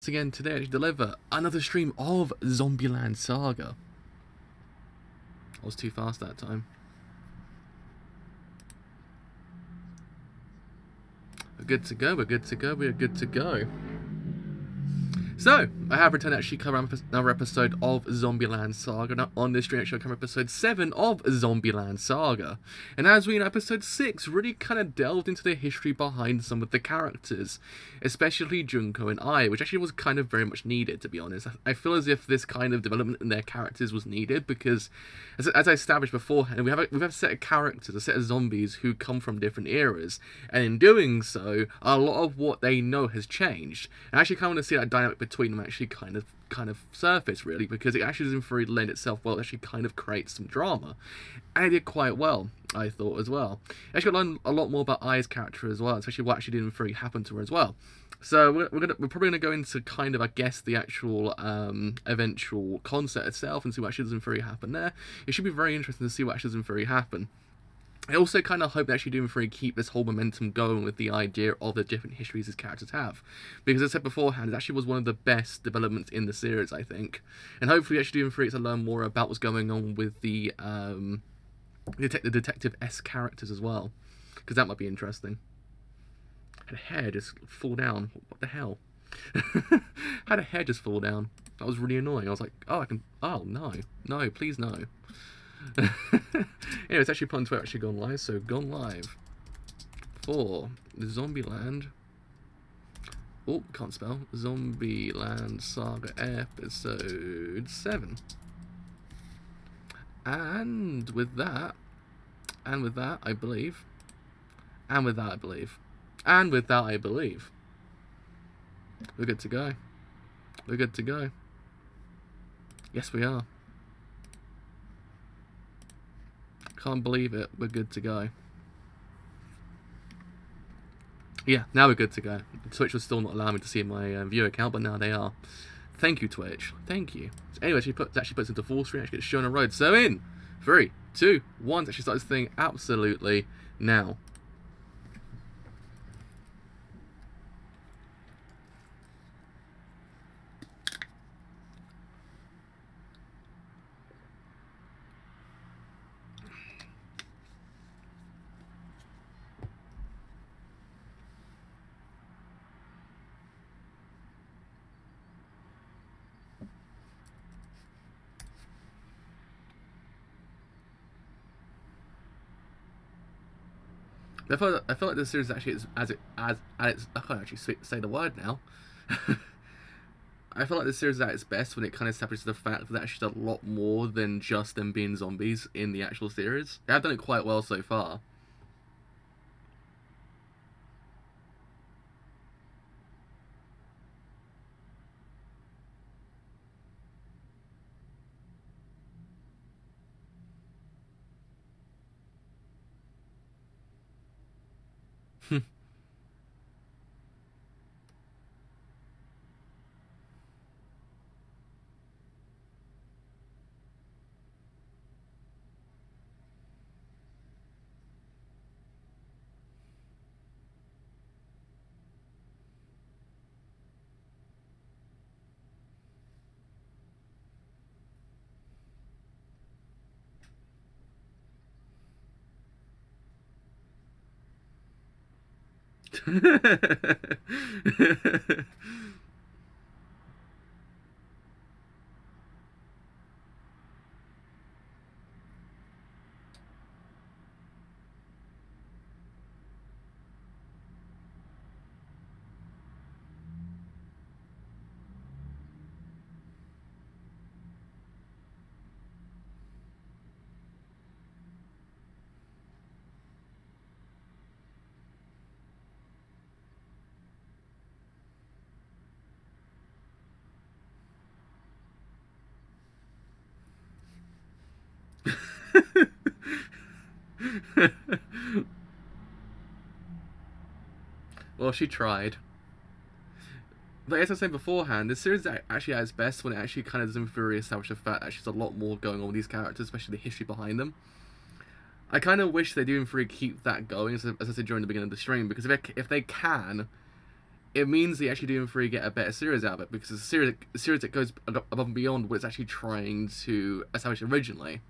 again today to deliver another stream of Zombieland Saga. I was too fast that time. We're good to go, we're good to go, we're good to go. So, I have returned to actually cover another episode of Zombieland Saga. Now, on this stream, actually, I cover episode 7 of Zombieland Saga. And as we in episode 6, really kind of delved into the history behind some of the characters, especially Junko and Ai, which actually was kind of very much needed, to be honest. I feel as if this kind of development in their characters was needed, because, as I established beforehand, we have a set of characters, a set of zombies who come from different eras, and in doing so, a lot of what they know has changed. And I actually kind of want to see that dynamic between them actually kind of surface, really, because it actually doesn't really lend itself well. It actually kind of creates some drama, and it did quite well, I thought, as well. Actually, I learned a lot more about Ai's character as well, especially what actually didn't really happen to her as well. So we're probably gonna go into kind of, I guess, the actual eventual concept itself and see what actually doesn't really happen there. It should be very interesting to see what actually doesn't really happen. I also kind of hope they actually do keep this whole momentum going with the idea of the different histories these characters have. Because as I said beforehand, it actually was one of the best developments in the series, I think. And hopefully actually do get to learn more about what's going on with the detective-esque characters as well. Because that might be interesting. Had a hair just fall down. What the hell? Had a hair just fall down. That was really annoying. I was like, oh, I can... Oh, no. No, please no. Anyway, it's actually put into actually gone live, so gone live for Zombieland. Oh, can't spell. Zombieland Saga episode 7. And with that, I believe, we're good to go. We're good to go. Yes, we are. Can't believe it. We're good to go. Yeah, now we're good to go. Twitch was still not allowing me to see my viewer account, but now they are. Thank you, Twitch. Thank you. So anyway, it actually puts into full screen. Actually gets shown on the road. So in 3, 2, 1. Actually start this thing absolutely now. I feel like this series actually is as its I can't actually say the word now. I feel like this series is at its best when it kind of establishes the fact that actually does a lot more than just them being zombies in the actual series. They have done it quite well so far. Well, she tried. But as I said beforehand, this series is actually at its best when it actually kind of doesn't really establish the fact that there's a lot more going on with these characters, especially the history behind them. I kind of wish they do really keep that going, as I said during the beginning of the stream, because if they can, it means that you actually do in theory get a better series out of it, because it's a series that goes above and beyond what it's actually trying to establish originally.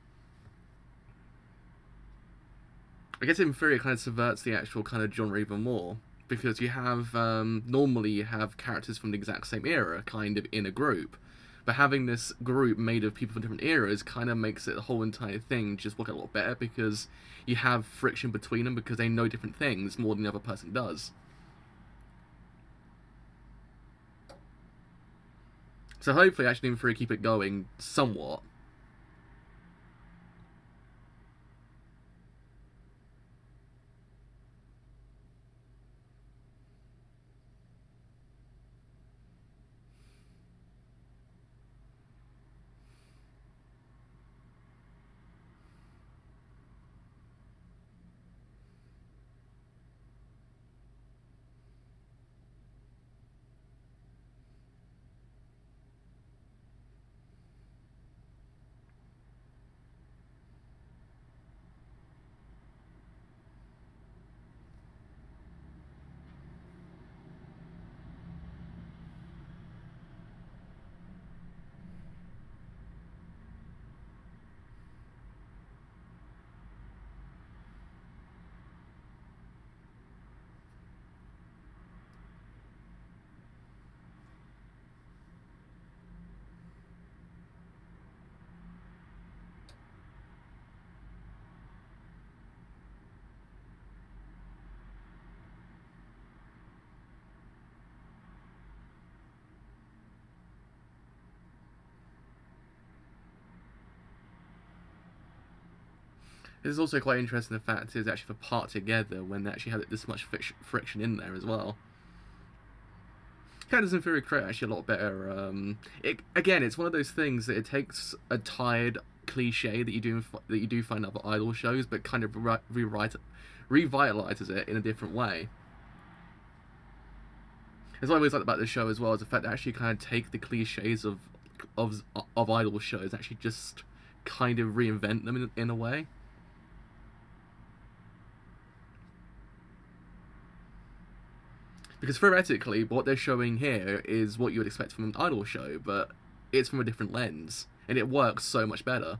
I guess in theory it kind of subverts the actual kind of genre even more, because you have, normally you have characters from the exact same era kind of in a group, but having this group made of people from different eras kind of makes it the whole entire thing just work a lot better, because you have friction between them because they know different things more than the other person does. So hopefully actually in theory keep it going somewhat. This is also quite interesting, the fact is actually for part together when they actually had this much friction in there as well. Kind of in theory create actually a lot better. Again, it's one of those things that it takes a tired cliche that you do find other idol shows, but kind of revitalizes it in a different way. That's what I always like about this show as well, is the fact that actually kind of take the cliches of idol shows, actually just kind of reinvent them in a way. Because theoretically, what they're showing here is what you would expect from an idol show, but it's from a different lens, and it works so much better.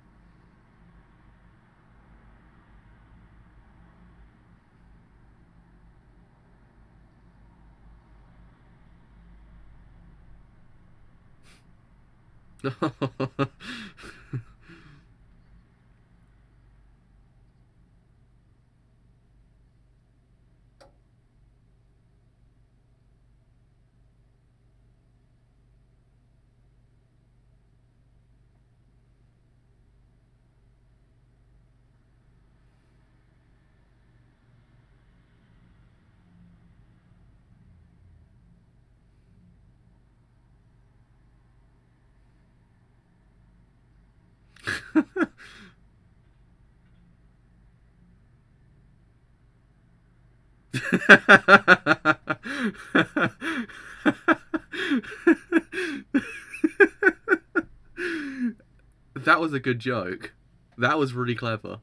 That was a good joke. That was really clever.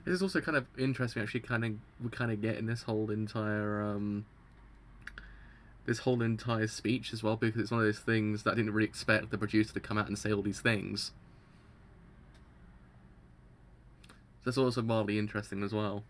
It is also kind of interesting, actually. We kind of get in this whole entire speech as well, because it's one of those things that I didn't really expect the producer to come out and say all these things. So that's also mildly interesting as well.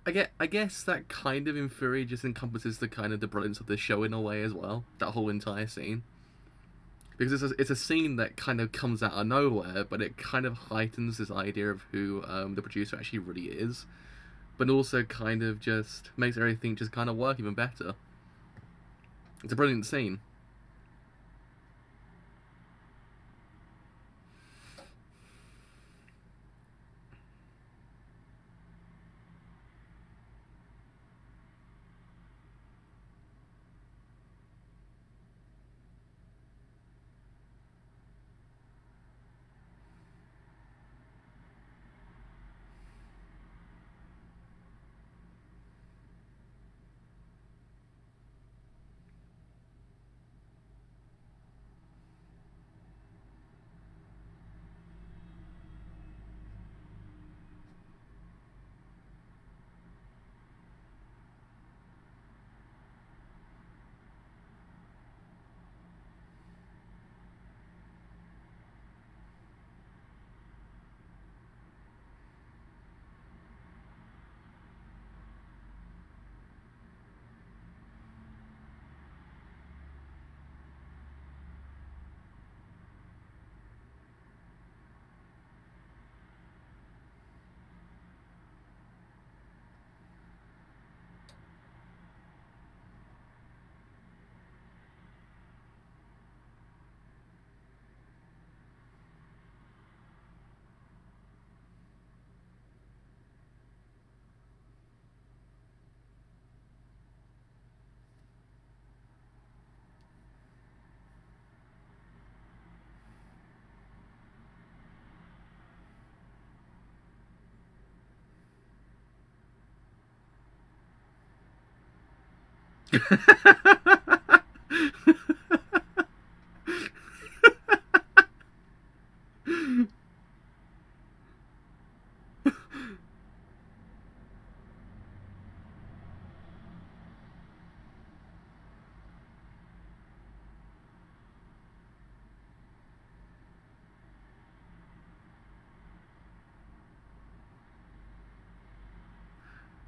I guess that kind of in theory just encompasses the kind of the brilliance of the show in a way as well. That whole entire scene, because it's a scene that kind of comes out of nowhere, but it kind of heightens this idea of who the producer actually really is, but also kind of just makes everything just kind of work even better. It's a brilliant scene.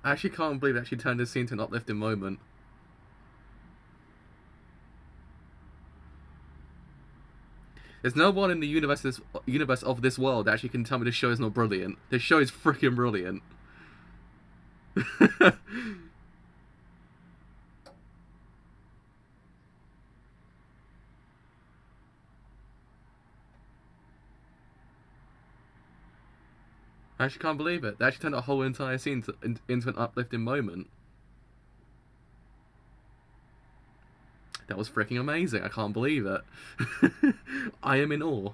I actually can't believe it actually turned this scene into an uplifting moment. There's no one in the universe of this world that actually can tell me this show is not brilliant. This show is freaking brilliant. I actually can't believe it. They actually turned the whole entire scene into an uplifting moment. That was freaking amazing. I can't believe it. I am in awe.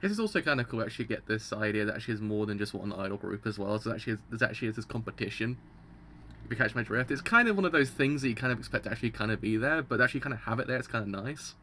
guess it's also kind of cool to actually get this idea that actually is more than just one idol group as well. So actually, there's actually this competition. If you catch my drift, it's kind of one of those things that you kind of expect to actually kind of be there, but actually kind of have it there. It's kind of nice.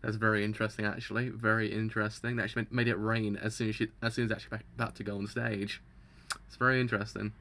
That's very interesting, actually. Very interesting. They actually made it rain as soon as it's actually about to go on stage. It's very interesting.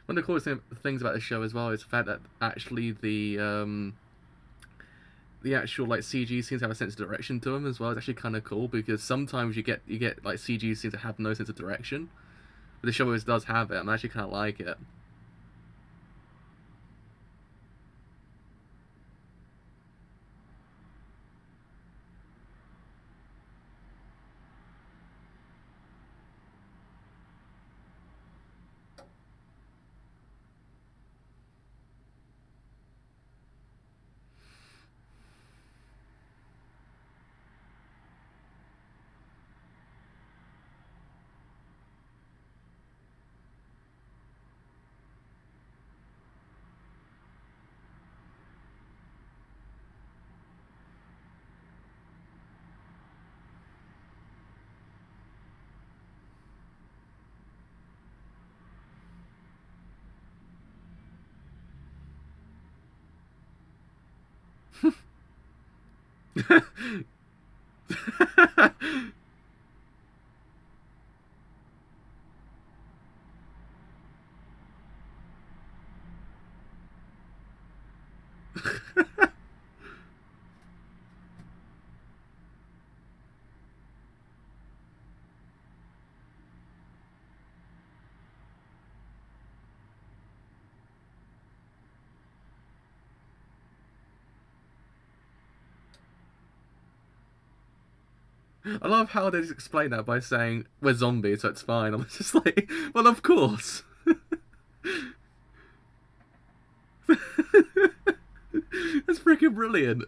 One of the coolest things about the show as well is the fact that actually the actual like CG seems to have a sense of direction to them as well. It's actually kind of cool because sometimes you get like CG seems to have no sense of direction, But the show always does have it, and I actually kind of like it. I love how they just explain that by saying, we're zombies, so it's fine. I'm just like, well, of course. That's freaking brilliant.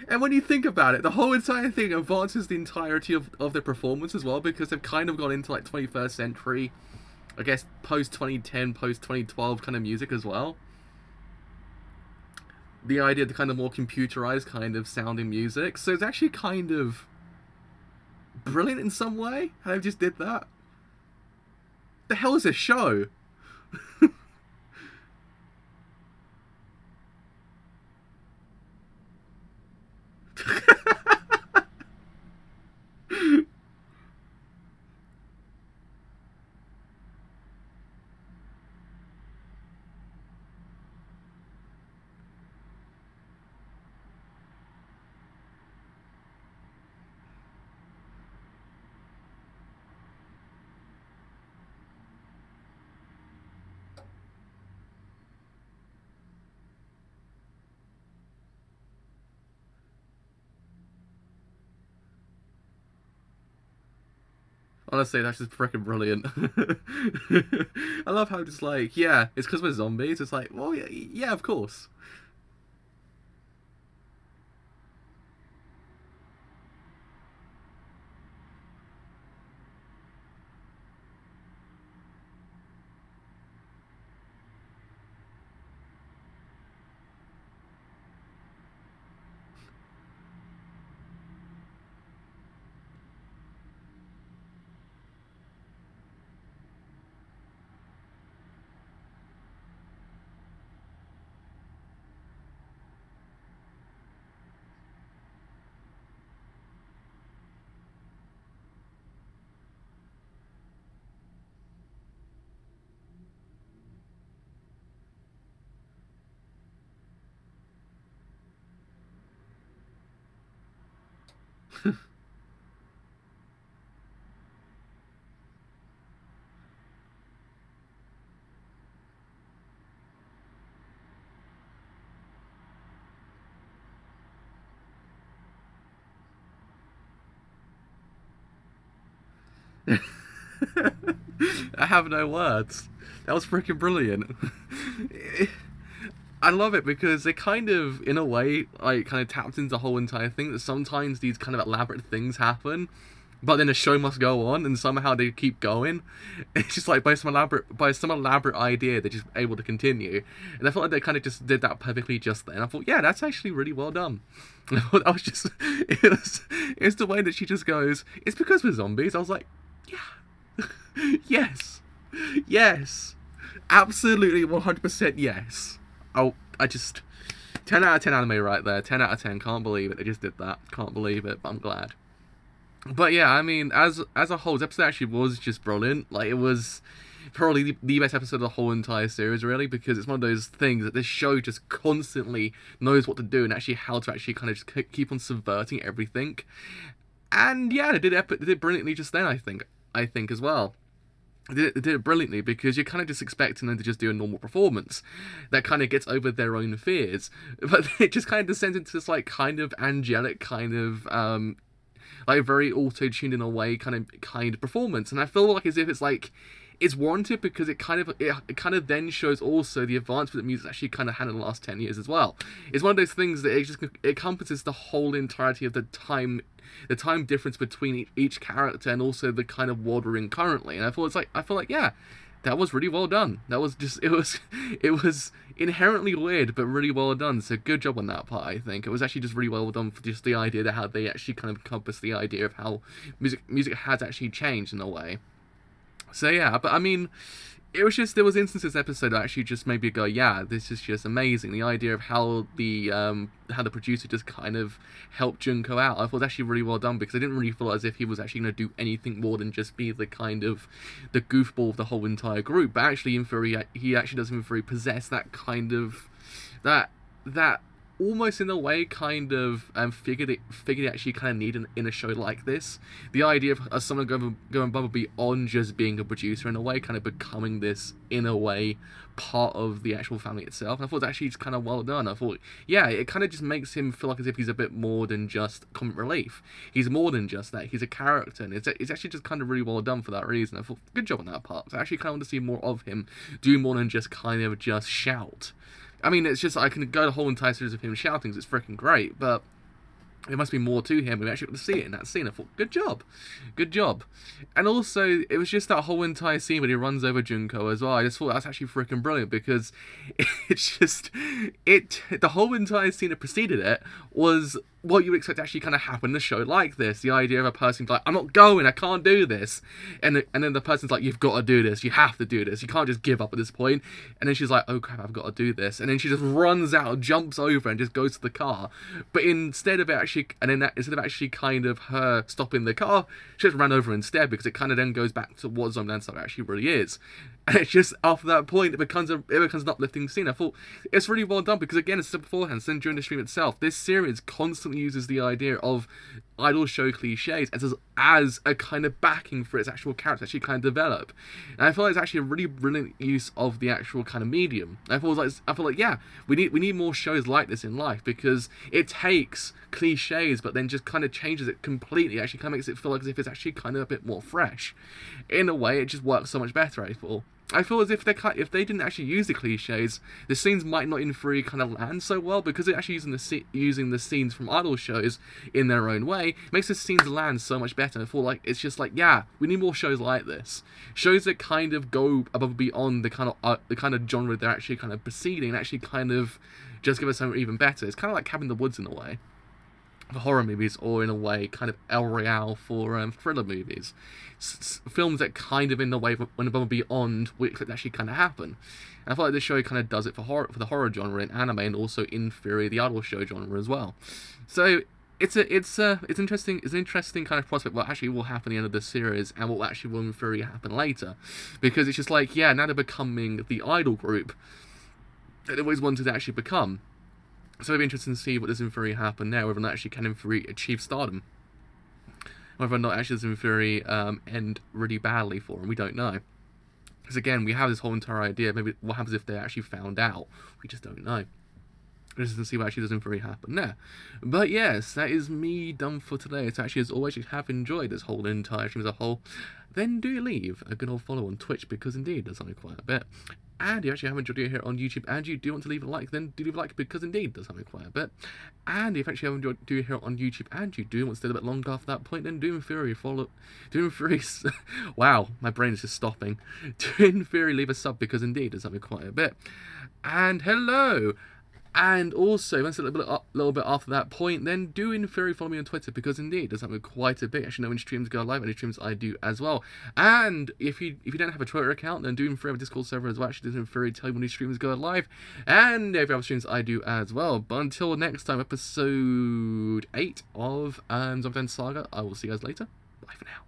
And when you think about it, the whole entire thing advances the entirety of their performance as well, because they've kind of gone into like 21st century, I guess, post-2010, post-2012 kind of music as well. The idea of the kind of more computerized kind of sounding music. So it's actually kind of brilliant in some way, how they just did that. The hell is this show? Honestly, that's just freaking brilliant. I love how just like, yeah, it's because we're zombies. It's like, well, yeah, of course. I have no words. That was freaking brilliant. I love it because it kind of, in a way, like, kind of taps into the whole entire thing that sometimes these kind of elaborate things happen, but then the show must go on, and somehow they keep going. It's just like by some elaborate idea, they're just able to continue. And I felt like they kind of just did that perfectly just then. I thought, yeah, that's actually really well done. And I thought that was just, it's the way that she just goes, it's because we're zombies. I was like, yeah, yes, yes, absolutely 100% yes. Oh, I just, 10 out of 10 anime right there, 10 out of 10, can't believe it, they just did that, can't believe it, but I'm glad. But yeah, I mean, as a whole, this episode actually was just brilliant. Like, it was probably the best episode of the whole entire series, really, because it's one of those things that this show just constantly knows what to do and actually how to actually kind of just keep on subverting everything. And yeah, they did it brilliantly just then, I think as well. They did it brilliantly, because you're kind of just expecting them to just do a normal performance that kind of gets over their own fears, but it just kind of descends into this like kind of angelic kind of like very auto-tuned in a way kind of performance. And I feel like as if it's like it's warranted, because it kind of then shows also the advancement that music's actually kind of had in the last 10 years as well. It's one of those things that it encompasses the whole entirety of the time difference between each character, and also the kind of world we're in currently. And I feel like yeah, that was really well done. That was just it was inherently weird, but really well done. So good job on that part. I think it was actually just really well done for just the idea that how they actually kind of encompass the idea of how music has actually changed in a way. So yeah, but I mean, it was just, there was instances in this episode that actually just made me go, yeah, this is just amazing. The idea of how the producer just kind of helped Junko out, I thought was actually really well done, because I didn't really feel as if he was actually going to do anything more than just be the kind of the goofball of the whole entire group. But actually, in theory, he actually does in theory possess that kind of that almost in a way kind of figured it actually kind of need in a show like this. The idea of someone going above and beyond just being a producer, in a way kind of becoming this, in a way, part of the actual family itself. And I thought it was actually just kind of well done. I thought, yeah, it kind of just makes him feel like as if he's a bit more than just comic relief. He's more than just that. He's a character, and it's actually just kind of really well done for that reason. I thought, good job on that part. So I actually kind of want to see more of him do more than just kind of just shout. I mean, it's just, I can go the whole entire series of him shouting, it's freaking great, but there must be more to him. We actually got to see it in that scene. I thought, good job. Good job. And also, it was just that whole entire scene when he runs over Junko as well. I just thought that's actually freaking brilliant, because it's just, the whole entire scene that preceded it was what you expect to actually kind of happen in a show like this. The idea of a person like, I'm not going, I can't do this. And then the person's like, you've got to do this, you have to do this, you can't just give up at this point. And then she's like, oh crap, I've got to do this. And then she just runs out, jumps over, and just goes to the car. But instead of actually kind of her stopping the car, she just ran over instead, because it kind of then goes back to what Zombieland Saga actually really is. And it's just, after that point, it becomes an uplifting scene. I thought it's really well done, because again, as I said beforehand, then during the stream itself, this series constantly uses the idea of idol show cliches as a kind of backing for its actual character to actually kind of develop. And I feel like it's actually a really brilliant use of the actual kind of medium. I feel like yeah, we need more shows like this in life, because it takes cliches but then just kind of changes it completely. It actually kind of makes it feel like as if it's actually kind of a bit more fresh. In a way, it just works so much better, I feel as if they didn't actually use the cliches, the scenes might not in theory kind of land so well, because they're actually using the scenes from idol shows in their own way, makes the scenes land so much better. I feel like it's just like, yeah, we need more shows like this, shows that kind of go above and beyond the kind of genre they're actually kind of proceeding, and actually kind of just give us something even better. It's kind of like Cabin in the Woods in a way for horror movies, or in a way kind of El Royale for thriller movies. Films that kind of in the way went above and beyond what expect actually kind of happen. And I feel like this show kind of does it for the horror genre in anime, and also in theory the idol show genre as well. So it's an interesting kind of prospect what actually will happen at the end of this series, and what actually will in theory happen later, because it's just like, yeah, now they're becoming the idol group that they always wanted to actually become. So it'll be interesting to see what does in theory happen now, whether or not actually can in theory achieve stardom. Whether or not actually does in theory end really badly for them, we don't know. Because again, we have this whole entire idea, maybe what happens if they actually found out, we just don't know. Just to see what actually does in theory happen there. But yes, that is me done for today. So actually, as always, if you have enjoyed this whole entire stream as a whole, then do leave a good old follow on Twitch, because indeed, does something quite a bit. And if you actually have enjoyed it here on YouTube, and you do want to leave a like, then do leave a like, because indeed, it does something quite a bit. And if you actually have enjoyed it here on YouTube, and you do want to stay a bit longer after that point, then do in theory wow, my brain is just stopping. Do in theory leave a sub, because indeed, it does something quite a bit. And hello! And also, once a little bit after that point, then do in theory follow me on Twitter, because indeed it does happen quite a bit. Actually, know when streams go live, any streams I do as well. And if you don't have a Twitter account, then do in theory have a Discord server as well. Actually, does in theory tell you when these streams go live. And if you have streams I do as well. But until next time, episode 8 of Zombieland Saga, I will see you guys later. Bye for now.